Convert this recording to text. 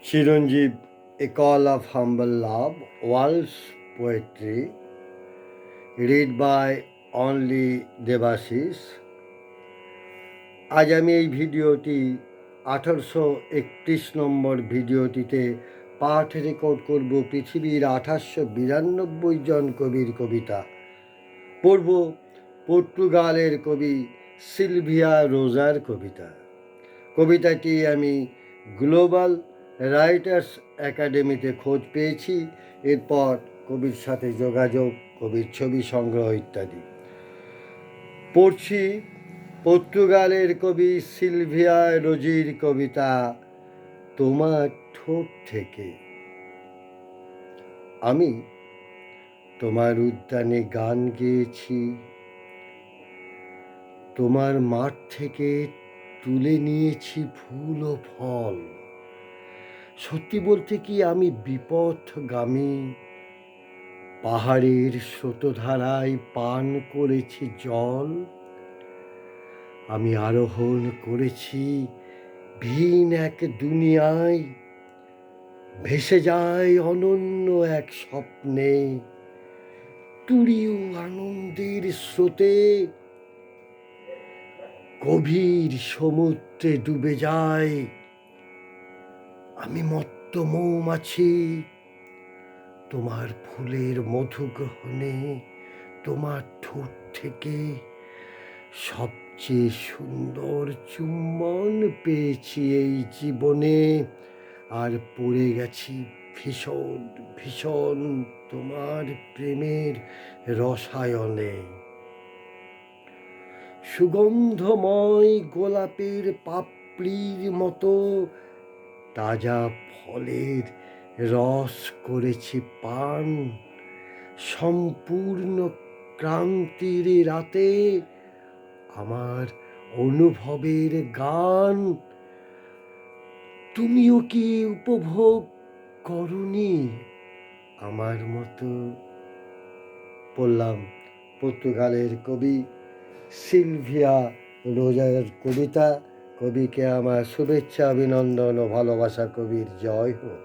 Chiranjeev, A Call of Humble Love, World's Poetry, read by only Debashis. আজ আমি এই ভিডিওটি 1831 নম্বর ভিডিওটিতে পাঠ রেকর্ড করব পৃথিবীর 1892 জন কবির কবিতা। পড়ব পর্তুগালের কবি সিলভিয়া রোজার কবিতা। কবিতাটি আমি গ্লোবাল রাইটার্স একাডেমিতে খোঁজ পেয়েছি। এরপর কবির সাথে যোগাযোগ, কবির ছবি সংগ্রহ ইত্যাদি পড়ছি। পর্তুগালের কবি সিলভিয়া রোজির কবিতা তোমার ঠোঁট থেকে। আমি তোমার উদ্যানে গান গেয়েছি, তোমার মাঠ থেকে তুলে নিয়েছি ফুল ও ফল। সত্যি বলতে কি আমি বিপথগামী, পাহাড়ের স্রোতধারায় পান করেছি জল। আমি আরোহণ করেছি ভিন এক দুনিয়ায়, ভেসে যায় অনন্য এক স্বপ্নে। তুরীয় আনন্দের স্রোতে গভীর সমুদ্রে ডুবে যায়। আমি মত্ত মৌমাছি, তোমার ফুলের মধু গ্রহণে তোমার ঠোঁট থেকে সবচেয়ে সুন্দর চুম্বন পেয়েছি এই জীবনে। আর পড়ে গেছি ভীষণ ভীষণ তোমার প্রেমের রসায়নে। সুগন্ধময় গোলাপের পাপড়ির মতো তাজা ফলের রস করেছি পান। সম্পূর্ণ ক্রান্তির রাতে আমার অনুভবের গান। তুমিও কি উপভোগ করনি আমার মতো? পড়লাম পর্তুগালের কবি সিলভিয়া রোজার কবিতা। কবিকে আমার শুভেচ্ছা, অভিনন্দন ও ভালোবাসা। কবির জয় হোক।